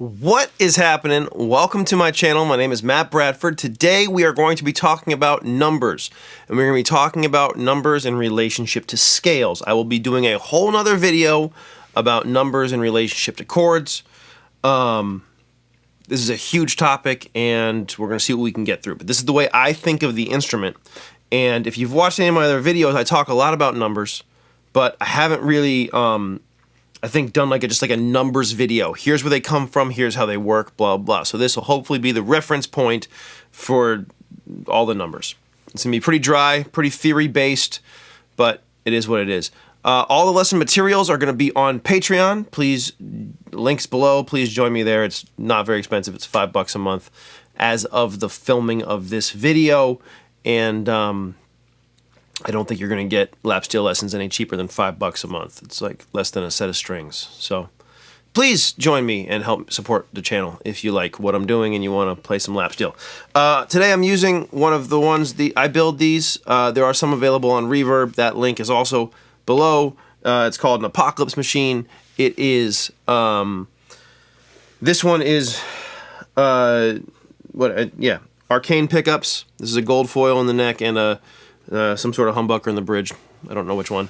What is happening? Welcome to my channel. My name is Matt Bradford. Today we are going to be talking about numbers, and we're going to be talking about numbers in relationship to scales. I will be doing a whole nother video about numbers in relationship to chords. This is a huge topic, and we're going to see what we can get through. But this is the way I think of the instrument. And if you've watched any of my other videos, I talk a lot about numbers, but I haven't really I think done just like a numbers video. Here's where they come from, here's how they work, blah, blah. So this will hopefully be the reference point for all the numbers. It's gonna be pretty dry, pretty theory-based, but it is what it is. All the lesson materials are gonna be on Patreon. Please, links below, please join me there. It's not very expensive, it's $5 a month as of the filming of this video. And I don't think you're going to get lap steel lessons any cheaper than $5 a month. It's like less than a set of strings. So please join me and help support the channel if you like what I'm doing and you want to play some lap steel. Today I'm using one of the ones, I build these. There are some available on Reverb. That link is also below. It's called an Apocalypse Machine. It is, this one is, arcane pickups. This is a gold foil in the neck and some sort of humbucker in the bridge. I don't know which one.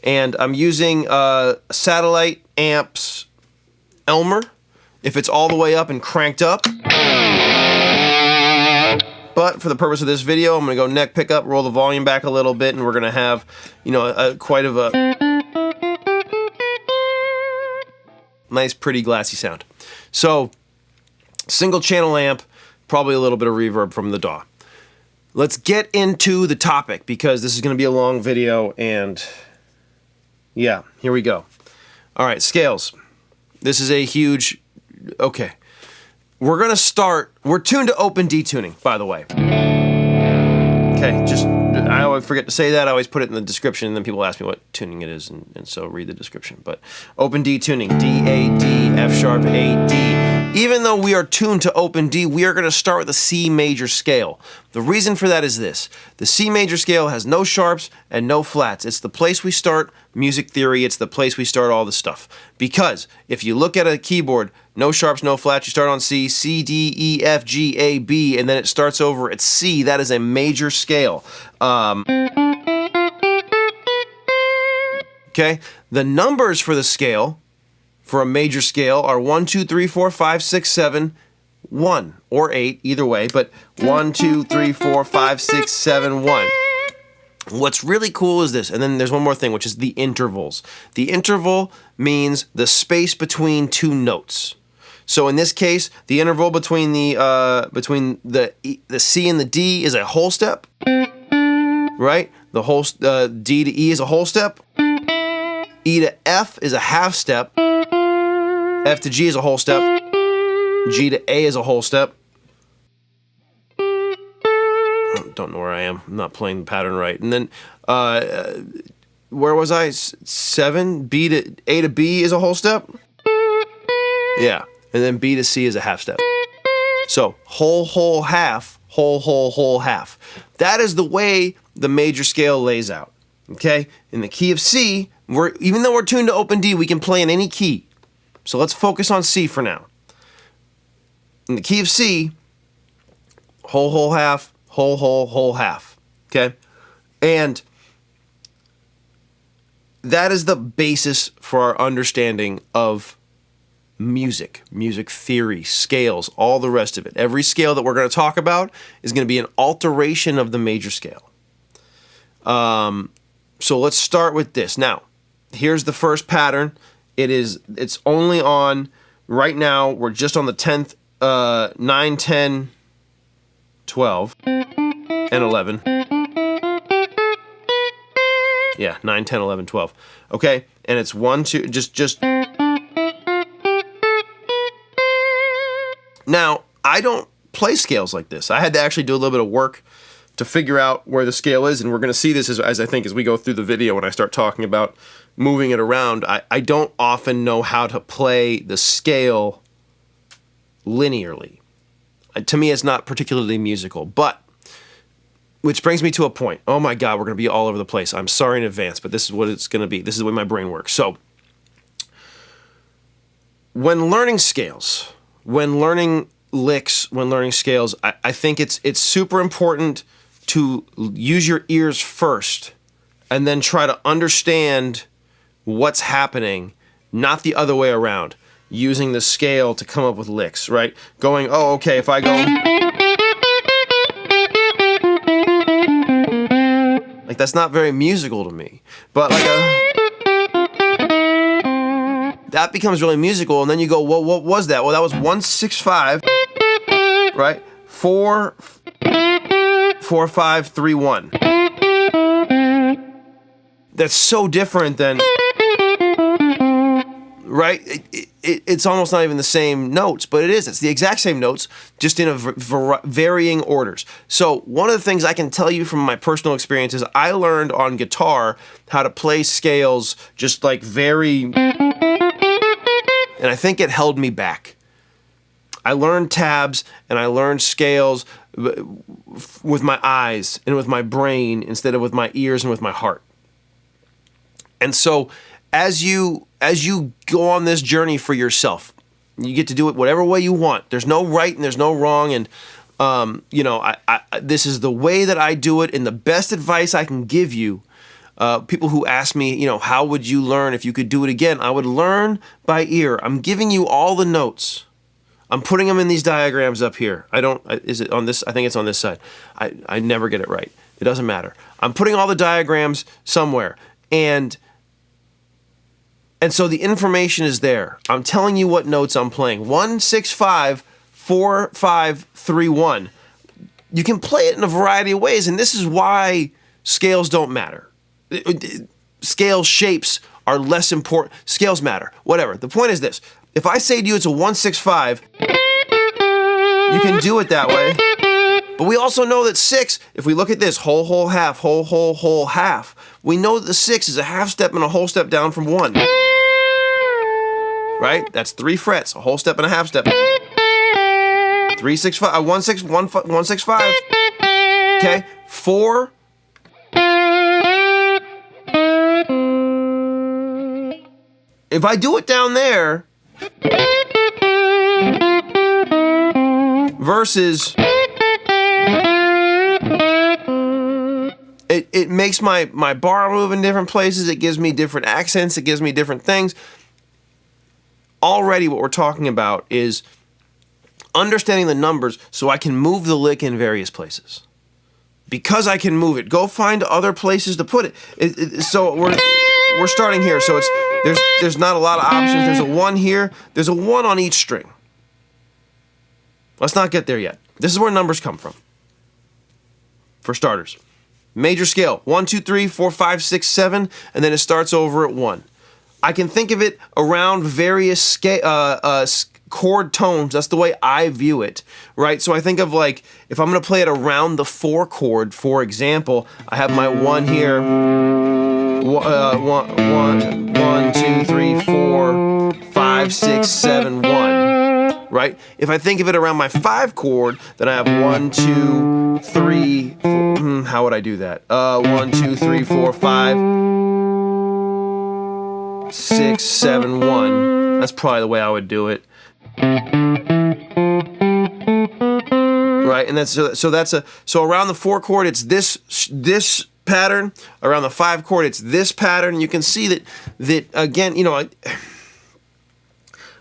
And I'm using satellite amps Elmer, if it's all the way up and cranked up. But for the purpose of this video, I'm going to go neck pickup, roll the volume back a little bit, and we're going to have, quite of a nice, pretty glassy sound. So, single channel amp, probably a little bit of reverb from the DAW. Let's get into the topic, because this is going to be a long video, and yeah, here we go. All right, scales. This is a huge, okay. We're going to start, we're tuned to open D tuning, by the way. Okay, I always forget to say that. I always put it in the description, and then people ask me what tuning it is, and so read the description. But open D tuning, D, A, D, F sharp, A, D. Even though we are tuned to open D, we are going to start with a C major scale. The reason for that is this. The C major scale has no sharps and no flats. It's the place we start music theory. It's the place we start all the stuff. Because if you look at a keyboard, no sharps, no flats, you start on C, C, D, E, F, G, A, B, and then it starts over at C. That is a major scale. Okay, the numbers for the scale, for a major scale, are 1, 2, 3, 4, 5, 6, 7, 1, or 8, either way, but 1, 2, 3, 4, 5, 6, 7, 1. What's really cool is this, and then there's one more thing, which is the intervals. The interval means the space between two notes. So in this case, the interval between the C and the D is a whole step, right? The whole D to E is a whole step. E to F is a half step. F to G is a whole step. G to A is a whole step. I don't know where I am. I'm not playing the pattern right. And then, where was I? 7. A to B is a whole step. Yeah. And then B to C is a half step. So, whole, whole, half, whole, whole, whole, half. That is the way the major scale lays out. Okay? In the key of C, even though we're tuned to open D, we can play in any key. So let's focus on C for now. In the key of C, whole, whole, half, whole, whole, whole, half. Okay? And that is the basis for our understanding of music theory, scales, all the rest of it. Every scale that we're going to talk about is going to be an alteration of the major scale. So let's start with this. Now, here's the first pattern. It's only on, right now, we're just on the 10th, 9, 10, 12, and 11. Yeah, 9, 10, 11, 12. Okay, and it's 1, 2, just. Now, I don't play scales like this. I had to actually do a little bit of work to figure out where the scale is, and we're going to see this as I think as we go through the video when I start talking about moving it around. I don't often know how to play the scale linearly. To me, it's not particularly musical, but, which brings me to a point. Oh my God, we're going to be all over the place. I'm sorry in advance, but this is what it's going to be. This is the way my brain works. So, when learning scales, when learning licks, when learning scales, I think it's super important to use your ears first and then try to understand what's happening, not the other way around, using the scale to come up with licks, right? Going, oh, okay, if I go... like, that's not very musical to me. But like that becomes really musical, and then you go, well, what was that? Well, that was 165, right? 4, 4, 5, 3, 1. That's so different than, right? It's almost not even the same notes, but it is. It's the exact same notes, just in varying orders. So one of the things I can tell you from my personal experience is I learned on guitar how to play scales just like very, and I think it held me back. I learned tabs and I learned scales with my eyes and with my brain instead of with my ears and with my heart. And so as you go on this journey for yourself, you get to do it whatever way you want. There's no right and there's no wrong. And, this is the way that I do it. And the best advice I can give you, people who ask me, how would you learn if you could do it again? I would learn by ear. I'm giving you all the notes. I'm putting them in these diagrams up here. Is it on this? I think it's on this side. I never get it right. It doesn't matter. I'm putting all the diagrams somewhere. And so the information is there. I'm telling you what notes I'm playing. 1, 6, 5, 4, 5, 3, 1. You can play it in a variety of ways, and this is why scales don't matter. Scale shapes are less important. Scales matter. Whatever. The point is this. If I say to you it's a 1, 6, 5, you can do it that way. But we also know that 6, if we look at this, whole, whole, half, whole, whole, whole, half, we know that the 6 is a half step and a whole step down from 1. Right? That's 3 frets, a whole step and a half step. 3, 6, 5, 1, 6, 1, 1, 6, 5. Okay? 4. If I do it down there versus it makes my bar move in different places, it gives me different accents, it gives me different things. Already what we're talking about is understanding the numbers so I can move the lick in various places. Because I can move it, go find other places to put it. So we're starting here. So there's not a lot of options. There's a 1 here. There's a 1 on each string. Let's not get there yet. This is where numbers come from. For starters, major scale 1, 2, 3, 4, 5, 6, 7, and then it starts over at 1. I can think of it around various chord tones. That's the way I view it, right? So I think of like, if I'm going to play it around the 4 chord, for example, I have my 1 here. 1, 2, 3, 4, 5, 6, 7, 1. Right? If I think of it around my 5 chord, then I have 1, 2, 3, 4. How would I do that? 1, 2, 3, 4, 5. 6, 7, 1. That's probably the way I would do it. Right, and so around the 4 chord, it's this pattern. Around the 5 chord, it's this pattern. You can see that again.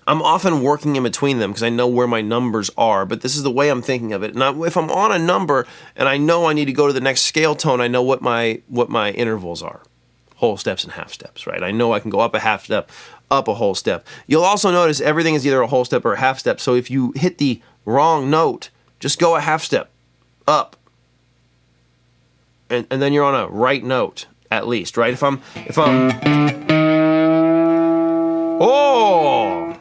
I'm often working in between them because I know where my numbers are. But this is the way I'm thinking of it. And if I'm on a number and I know I need to go to the next scale tone, I know what my intervals are. Whole steps and half steps, right? I know I can go up a half step, up a whole step. You'll also notice everything is either a whole step or a half step. So if you hit the wrong note, just go a half step up. And then you're on a right note, at least, right? If I'm oh!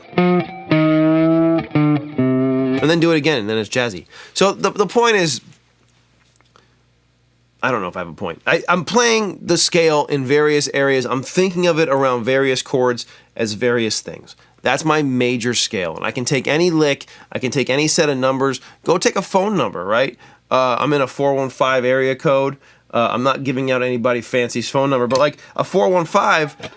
And then do it again, and then it's jazzy. So the point is, I don't know if I have a point. I'm playing the scale in various areas. I'm thinking of it around various chords as various things. That's my major scale. And I can take any lick. I can take any set of numbers. Go take a phone number, right? I'm in a 415 area code. I'm not giving out anybody fancy's phone number, but like a 415,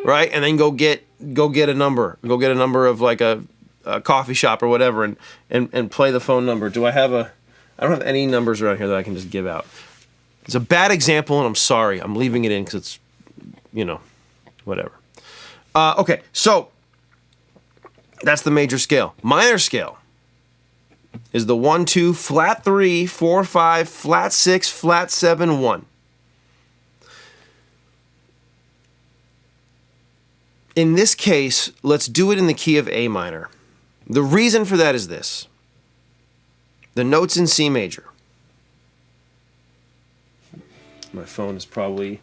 right? And then go get go get a number. Go get a number of like a coffee shop or whatever, and play the phone number. Do I have a? I don't have any numbers around here that I can just give out. It's a bad example, and I'm sorry. I'm leaving it in because it's, you know, whatever. Okay, so that's the major scale. Minor scale is the 1, 2, flat 3, 4, 5, flat 6, flat 7, 1. In this case, let's do it in the key of A minor. The reason for that is this. The notes in C major. My phone is probably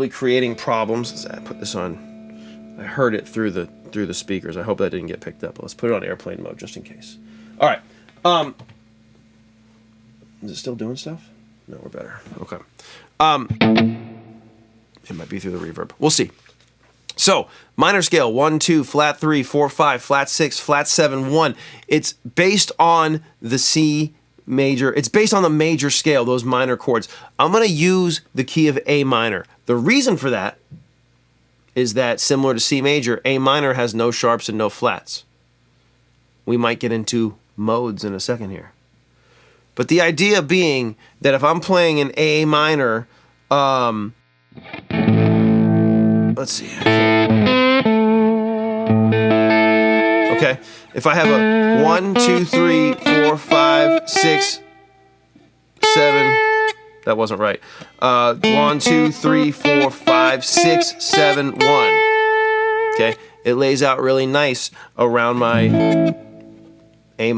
creating problems. Let's put this on. I heard it through the speakers. I hope that didn't get picked up. Let's put it on airplane mode just in case. All right. Is it still doing stuff? No, we're better. Okay. It might be through the reverb. We'll see. So, minor scale, 1, 2, flat 3, 4, 5, flat 6, flat 7, 1. It's based on the C major. It's based on the major scale, those minor chords. I'm going to use the key of A minor. The reason for that is that, similar to C major, A minor has no sharps and no flats. We might get into modes in a second here. But the idea being that if I'm playing an A minor, let's see. Okay, if I have a 1, 2, 3, 4, 5, 6, 7, that wasn't right. 1, 2, 3, 4, 5, 6, 7, 1. Okay, it lays out really nice around my A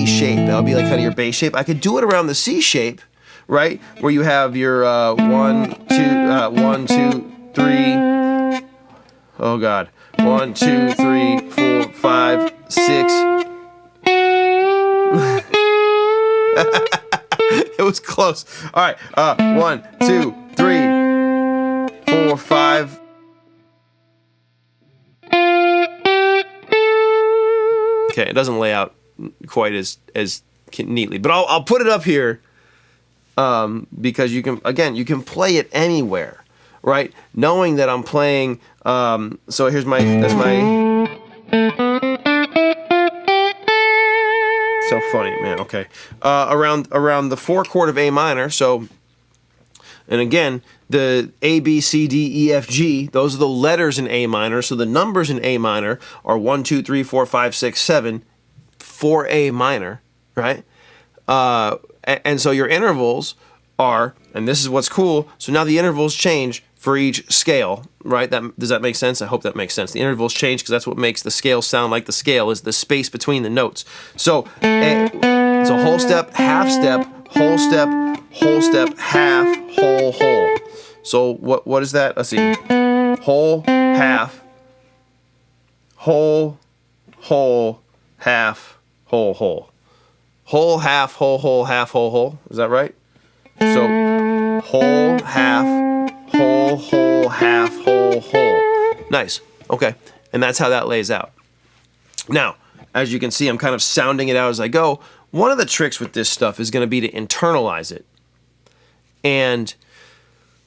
shape. That would be like kind of your bass shape. I could do it around the C shape, right? Where you have your 1, 2, 3. Oh God. 1, 2, 3, 4, 5, 6. It was close. All right. 1, 2, 3, 4, 5. Okay, it doesn't lay out quite as neatly, but I'll put it up here because you can play it anywhere, right? Knowing that I'm playing. So here's that's my. So funny, man. Okay, around the 4 chord of A minor. So, and again, the A, B, C, D, E, F, G, those are the letters in A minor. So the numbers in A minor are 1, 2, 3, 4, 5, 6, 7 for A minor, right? And so your intervals are, and this is what's cool, so now the intervals change for each scale, right? Does that make sense? I hope that makes sense. The intervals change because that's what makes the scale sound like the scale, is the space between the notes. So it's a whole step, half step, whole step, whole step, half, whole, whole. So what is that? Let's see. Whole, half, whole, whole, half, whole, whole. Whole, half, whole, whole, half, whole, whole. Is that right? So whole, half, whole, whole, half, whole, whole. Nice. Okay. And that's how that lays out. Now, as you can see, I'm kind of sounding it out as I go. One of the tricks with this stuff is going to be to internalize it. And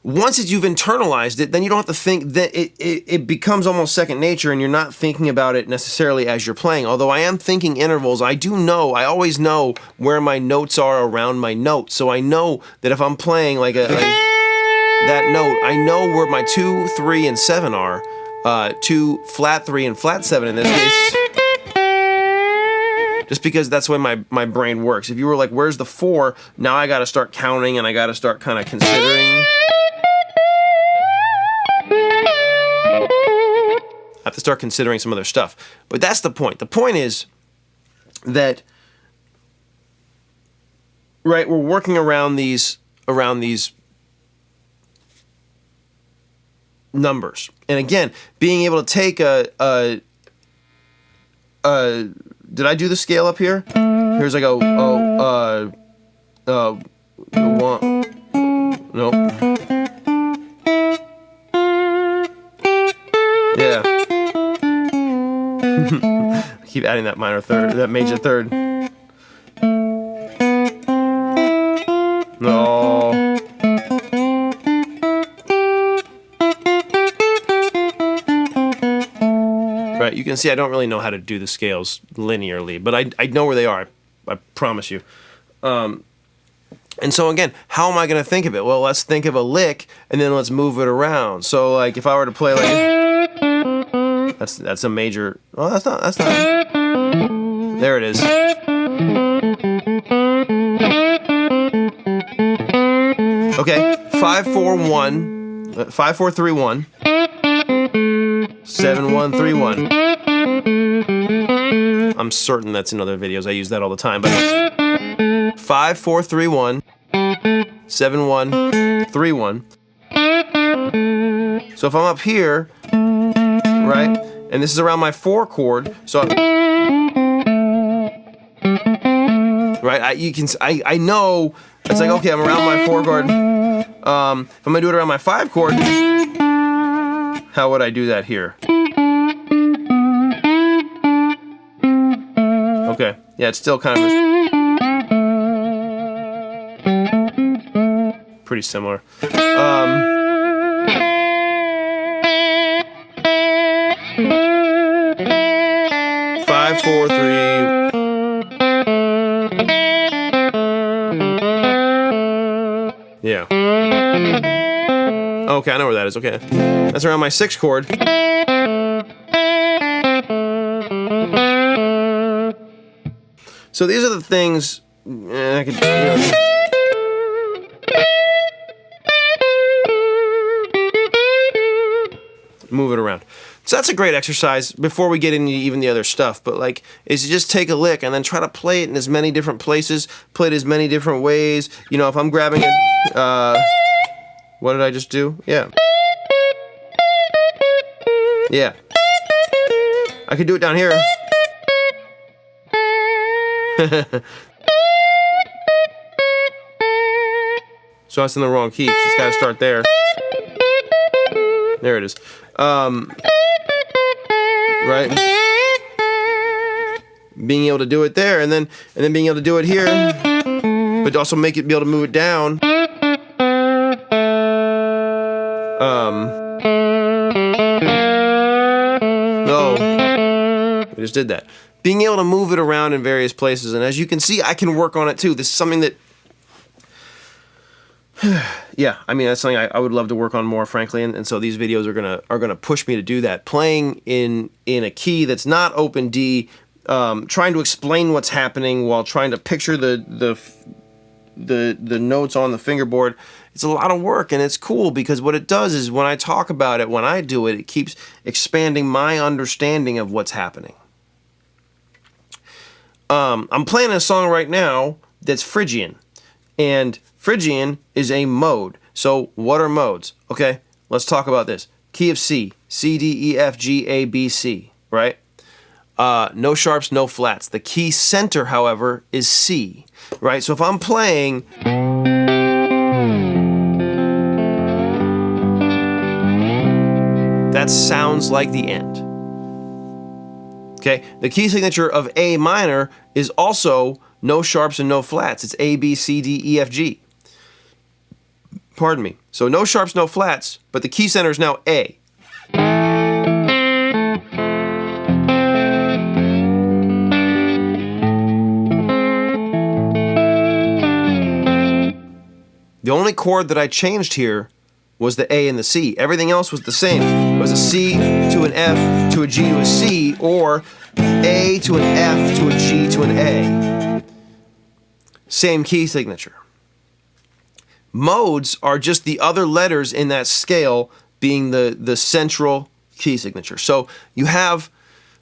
once you've internalized it, then you don't have to think that it becomes almost second nature, and you're not thinking about it necessarily as you're playing. Although I am thinking intervals, I always know where my notes are around my notes. So I know that if I'm playing like that note, I know where my 2, 3, and 7 are. 2, flat 3, and flat 7 in this case. Just because that's the way my brain works. If you were like, where's the 4? Now I got to start counting, and I got to start kind of considering. I have to start considering some other stuff. But that's the point. The point is that, right, we're working around these numbers. And again, being able to take did I do the scale up here? Here's like one, nope. Yeah. Keep adding that minor third, that major third. No. right? You can see I don't really know how to do the scales linearly, but I know where they are. I promise you. And so again, how am I going to think of it? Well, let's think of a lick, and then let's move it around. So like if I were to play like that's a major. Well, that's not. There it is. Okay, 5-4-1, 5-4-3-1, 7-1-3-1. I'm certain that's in other videos. I use that all the time. But 5-4-3-1, 7-1-3-1. So if I'm up here, right, and this is around my 4 chord, so right, I know it's like, okay, I'm around my 4 chord. If I'm gonna do it around my 5 chord, how would I do that here? Okay, yeah, it's still kind of pretty similar. 5-4-3. Yeah. Okay, I know where that is. Okay. That's around my 6 chord. So these are the things I could, move it around. So that's a great exercise before we get into even the other stuff, but like, is you just take a lick and then try to play it in as many different places, play it as many different ways. You know, if I'm grabbing it, what did I just do? Yeah. Yeah. I could do it down here. So that's in the wrong key. It's got to start there. There it is. Right? Being able to do it there, and then being able to do it here, but also be able to move it down. No, I just did that. Being able to move it around in various places, and as you can see, I can work on it too. This is something that, yeah, I mean, that's something I would love to work on more, frankly, and so these videos are gonna push me to do that. Playing in a key that's not open D, trying to explain what's happening while trying to picture the notes on the fingerboard. It's a lot of work, and it's cool because what it does is when I talk about it, when I do it, it keeps expanding my understanding of what's happening. I'm playing a song right now that's Phrygian, and Phrygian is a mode. So what are modes? Okay, let's talk about this. Key of C, C, D, E, F, G, A, B, C, right? No sharps, no flats. The key center, however, is C, right? So if I'm playing, that sounds like the end. Okay, the key signature of A minor is also no sharps and no flats. It's A, B, C, D, E, F, G. Pardon me. So no sharps, no flats, but the key center is now A. The only chord that I changed here was the A and the C. Everything else was the same. It was a C to an F to a G to a C, or A to an F to a G to an A. Same key signature. Modes are just the other letters in that scale being the central key signature. So you have,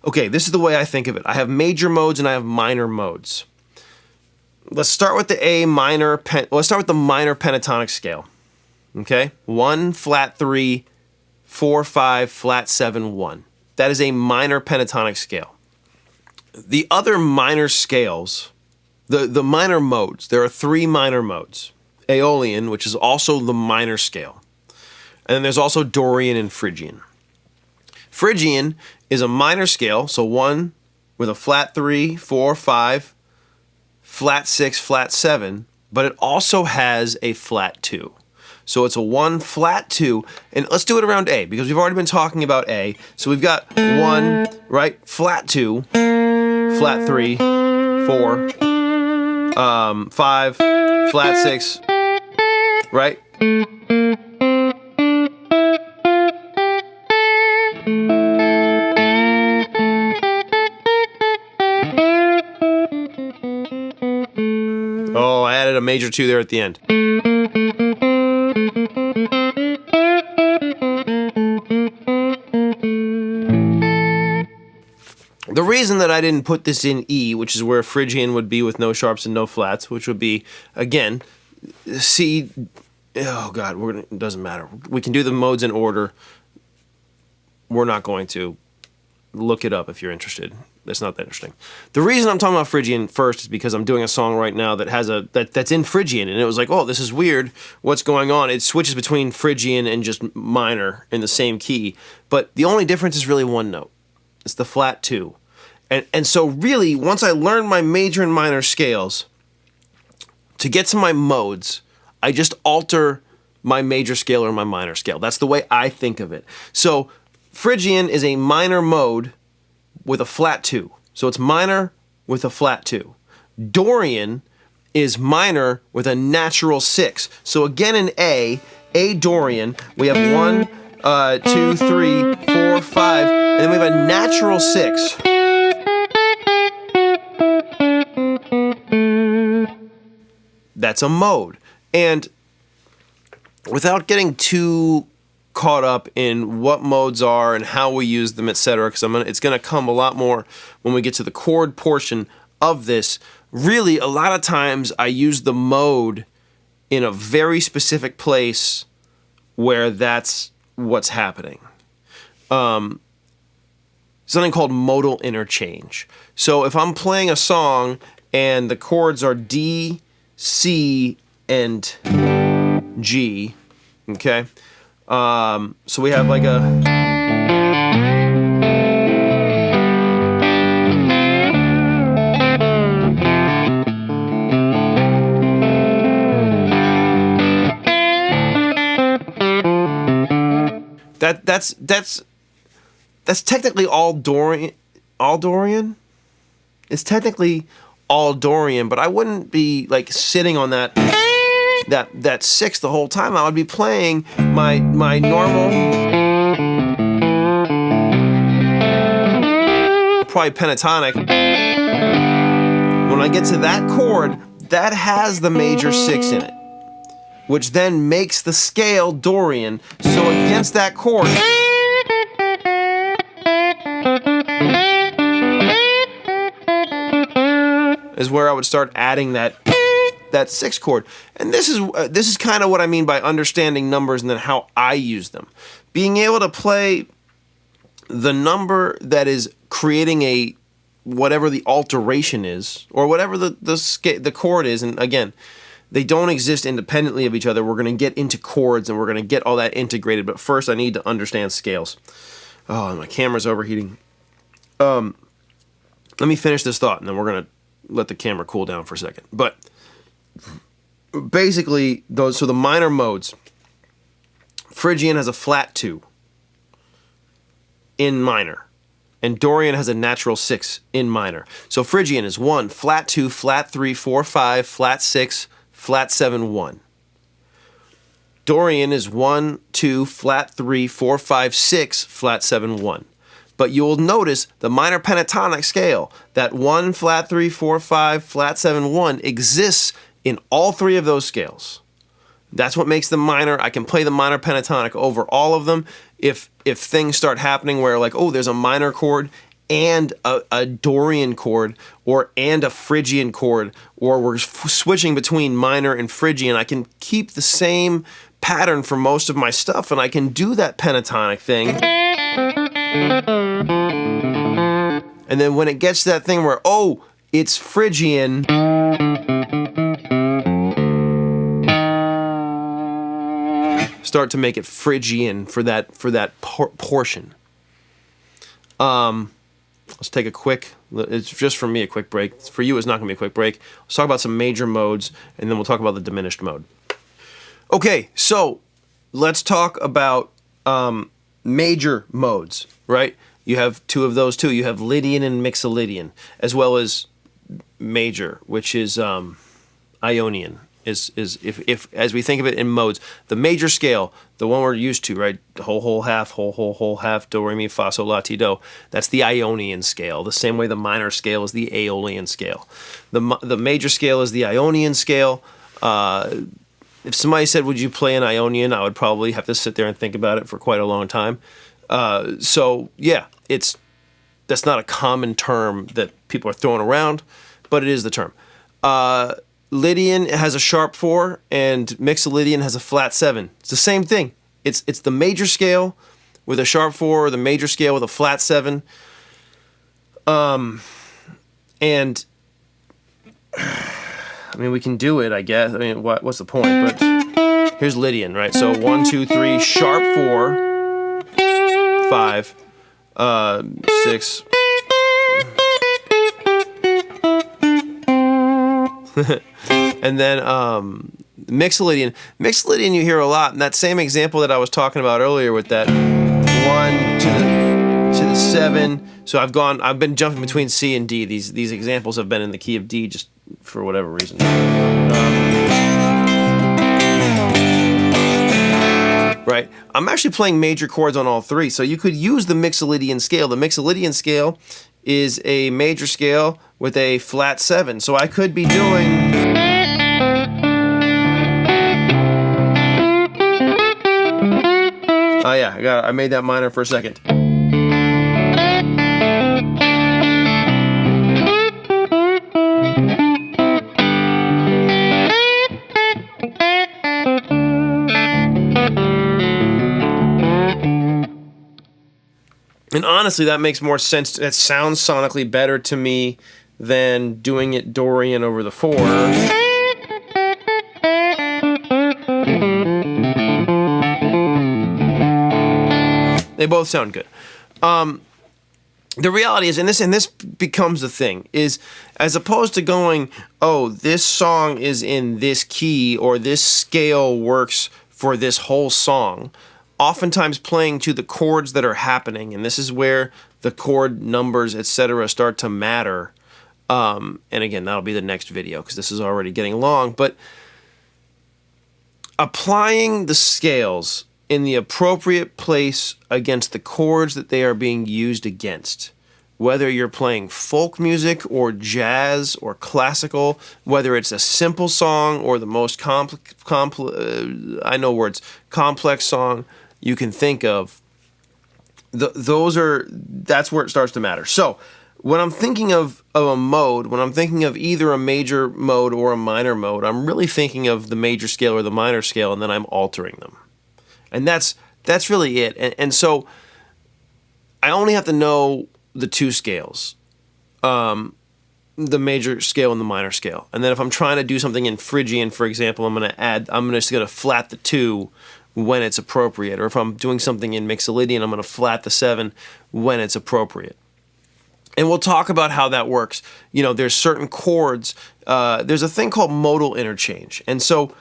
okay, this is the way I think of it. I have major modes and I have minor modes. Let's start with the A minor, let's start with the minor pentatonic scale. Okay, 1, flat 3, 4, 5, flat 7, 1. That is a minor pentatonic scale. The other minor scales, the minor modes, there are 3 minor modes. Aeolian, which is also the minor scale. And then there's also Dorian and Phrygian. Phrygian is a minor scale, so 1 with a flat 3, 4, 5, flat 6, flat 7, but it also has a flat 2. So it's a 1 flat 2, and let's do it around A because we've already been talking about A. So we've got 1, right, flat 2, flat 3, 4, 5, flat 6, right? Oh, I added a major 2 there at the end. The reason that I didn't put this in E, which is where Phrygian would be with no sharps and no flats, which would be, again, C. Oh God, it doesn't matter. We can do the modes in order. We're not going to. Look it up if you're interested. That's not that interesting. The reason I'm talking about Phrygian first is because I'm doing a song right now that has that's in Phrygian, and it was like, oh, this is weird. What's going on? It switches between Phrygian and just minor in the same key, but the only difference is really one note. It's the flat 2. And so really, once I learned my major and minor scales, to get to my modes, I just alter my major scale or my minor scale. That's the way I think of it. So Phrygian is a minor mode with a flat 2. So it's minor with a flat 2. Dorian is minor with a natural 6. So again in A Dorian, we have 1, 2, 3, 4, 5, and then we have a natural 6. That's a mode. And without getting too caught up in what modes are and how we use them, etc., because it's going to come a lot more when we get to the chord portion of this. Really, a lot of times I use the mode in a very specific place where that's what's happening. Something called modal interchange. So if I'm playing a song and the chords are D, C, and G, okay? So we have like a... That's technically all Dorian. All Dorian? It's technically all Dorian, but I wouldn't be like sitting on that 6 the whole time. I would be playing my normal, probably pentatonic. When I get to that chord, that has the major 6 in it, which then makes the scale Dorian. So against that chord, is where I would start adding that 6 chord. And this is kind of what I mean by understanding numbers and then how I use them. Being able to play the number that is creating a whatever the alteration is, or whatever the chord is, and again, they don't exist independently of each other. We're going to get into chords and we're going to get all that integrated, but first I need to understand scales. Oh, my camera's overheating. Let me finish this thought and then we're going to let the camera cool down for a second. But basically, so the minor modes, Phrygian has a flat 2 in minor, and Dorian has a natural 6 in minor. So Phrygian is 1, flat 2, flat 3, 4, 5, flat 6, flat 7, 1. Dorian is 1, 2, flat 3, 4, 5, 6, flat 7, 1. But you'll notice the minor pentatonic scale, that 1, flat 3, 4, 5, flat 7, 1 exists in all 3 of those scales. That's what makes them minor. I can play the minor pentatonic over all of them. If things start happening where like, oh, there's a minor chord and a Dorian chord, and a Phrygian chord, or we're switching between minor and Phrygian, I can keep the same pattern for most of my stuff, and I can do that pentatonic thing. And then when it gets to that thing where, oh, it's Phrygian, start to make it Phrygian for that portion. Let's take a quick, it's just for me a quick break. For you, it's not going to be a quick break. Let's talk about some major modes, and then we'll talk about the diminished mode. Okay, so let's talk about major modes, right? You have two of those too. You have Lydian and Mixolydian, as well as major, which is Ionian. Is if as we think of it in modes, the major scale, the one we're used to, right? Whole half, whole half, do re mi fa sol la ti do. That's the Ionian scale. The same way the minor scale is the Aeolian scale. The major scale is the Ionian scale. If somebody said, "Would you play an Ionian?" I would probably have to sit there and think about it for quite a long time. So yeah, that's not a common term that people are throwing around, but it is the term. Lydian has a sharp 4 and Mixolydian has a flat 7. It's the same thing. It's the major scale with a sharp 4 or the major scale with a flat 7. And I mean, we can do it, I guess. I mean, what's the point? But here's Lydian, right? So 1, 2, 3, sharp 4, 5, 6. And then Mixolydian you hear a lot. And that same example that I was talking about earlier with that 1 to the 7. So I've been jumping between C and D. These examples have been in the key of D just for whatever reason. Right. I'm actually playing major chords on all three. So you could use the Mixolydian scale. The Mixolydian scale is a major scale with a flat 7. So I could be doing... Oh yeah, I made that minor for a second. And honestly, that makes more sense. That sounds sonically better to me than doing it Dorian over the 4. They both sound good. The reality is, and this becomes the thing, is as opposed to going, oh, this song is in this key or this scale works for this whole song, oftentimes playing to the chords that are happening, and this is where the chord numbers, etc., start to matter. And again, that'll be the next video because this is already getting long, but applying the scales in the appropriate place against the chords that they are being used against. Whether you're playing folk music or jazz or classical, whether it's a simple song or the most complex song you can think of, that's where it starts to matter. So when I'm thinking of a mode, when I'm thinking of either a major mode or a minor mode, I'm really thinking of the major scale or the minor scale, and then I'm altering them. And that's really it. And so I only have to know the two scales, the major scale and the minor scale. And then if I'm trying to do something in Phrygian, for example, I'm just going to flat the 2 when it's appropriate. Or if I'm doing something in Mixolydian, I'm going to flat the 7 when it's appropriate. And we'll talk about how that works. You know, there's certain chords. There's a thing called modal interchange. And so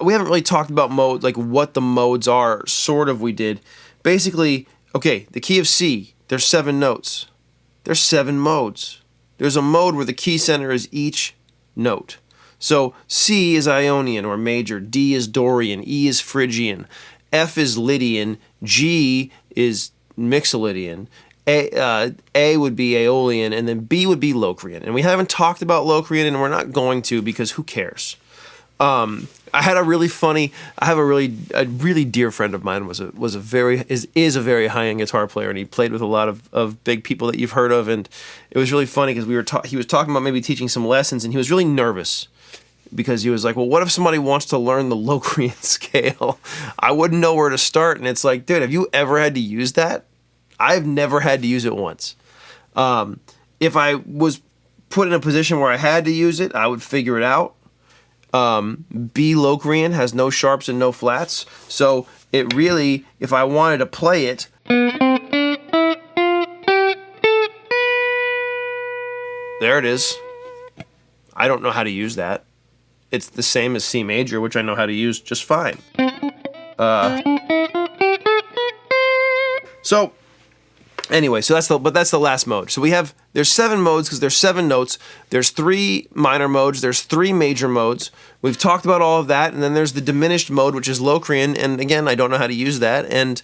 we haven't really talked about mode, like what the modes are. Sort of we did. Basically, okay, the key of C, there's 7 notes. There's 7 modes. There's a mode where the key center is each note. So C is Ionian or major, D is Dorian, E is Phrygian, F is Lydian, G is Mixolydian, A would be Aeolian, and then B would be Locrian. And we haven't talked about Locrian, and we're not going to because who cares? I have a really dear friend of mine is a very high-end guitar player, and he played with a lot of big people that you've heard of, and it was really funny because he was talking about maybe teaching some lessons, and he was really nervous because he was like, well, what if somebody wants to learn the Locrian scale? I wouldn't know where to start. And it's like, dude, have you ever had to use that? I've never had to use it once. If I was put in a position where I had to use it, I would figure it out. B Locrian has no sharps and no flats, so it really, if I wanted to play it, there it is. I don't know how to use that. it's the same as C major, which I know how to use just fine. So anyway, so that's the last mode. So there's 7 modes because there's 7 notes. There's 3 minor modes. There's 3 major modes. We've talked about all of that, and then there's the diminished mode, which is Locrian. And again, I don't know how to use that. And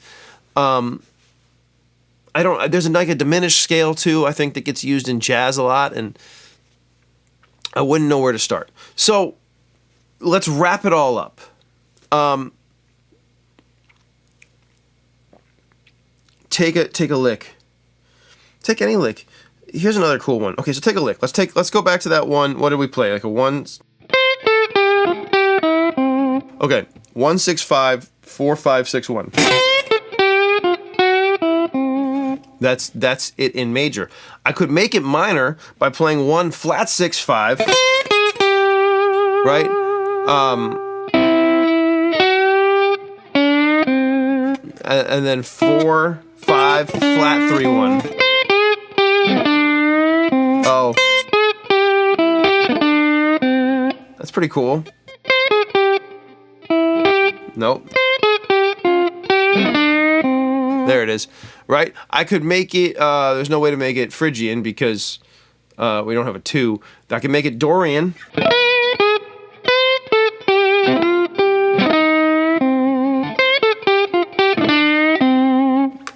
there's like a diminished scale too. I think that gets used in jazz a lot, and I wouldn't know where to start. So let's wrap it all up. Take a lick. Take any lick. Here's another cool one. Okay, so take a lick. Let's go back to that one. What did we play? Like a 1. Okay, 1 6 5 4 5 6 1. That's it in major. I could make it minor by playing 1 flat 6 5. Right? And then 4 5 flat 3 1. Oh. That's pretty cool. Nope. There it is. Right? I could make it, there's no way to make it Phrygian because we don't have a 2. I can make it Dorian.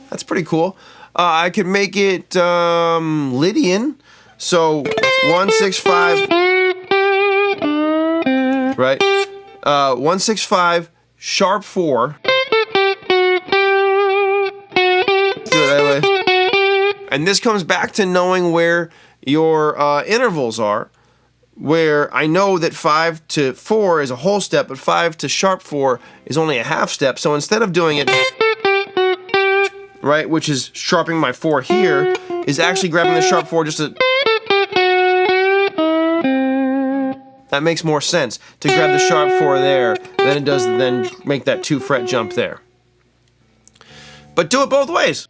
That's pretty cool. I could make it Lydian. So 1 6 5. Right? 1 6 5 sharp 4. And this comes back to knowing where your intervals are, where I know that 5 to 4 is a whole step, but 5 to sharp 4 is only a half step. So instead of doing it, right, which is sharpening my 4 here, is actually grabbing the sharp 4 just to... That makes more sense, to grab the sharp 4 there than it does then make that 2 fret jump there. But do it both ways.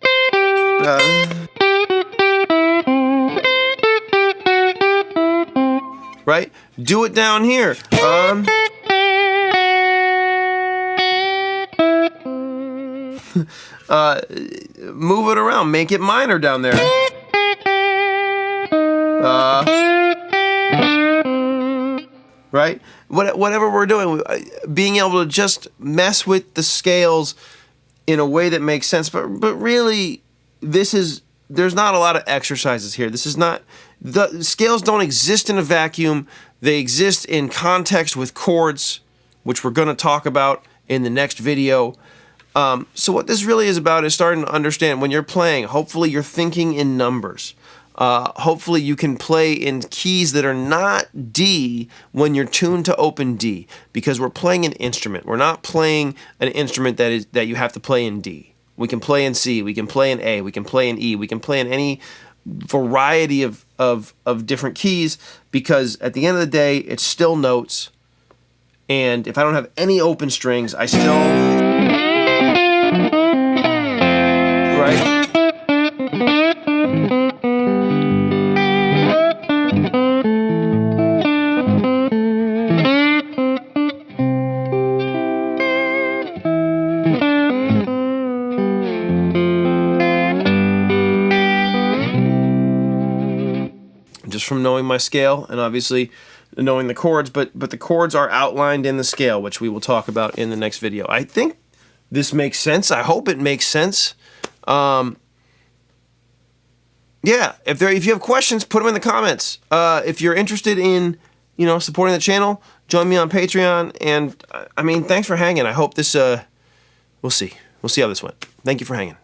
Right? Do it down here. Move it around. Make it minor down there. Right? Whatever we're doing, being able to just mess with the scales in a way that makes sense. But really, there's not a lot of exercises here. This is not... The scales don't exist in a vacuum. They exist in context with chords, which we're going to talk about in the next video. So what this really is about is starting to understand when you're playing, hopefully you're thinking in numbers. Hopefully you can play in keys that are not D when you're tuned to open D, because we're playing an instrument. We're not playing an instrument that you have to play in D. We can play in C, we can play in A, we can play in E, we can play in any variety of different keys, because at the end of the day, it's still notes. And if I don't have any open strings, I still... Right? Just from knowing my scale and obviously knowing the chords, but the chords are outlined in the scale, which we will talk about in the next video. I think this makes sense. I hope it makes sense. Yeah, if you have questions, put them in the comments. If you're interested in, supporting the channel, join me on Patreon. And I mean, thanks for hanging. I hope this. We'll see. We'll see how this went. Thank you for hanging.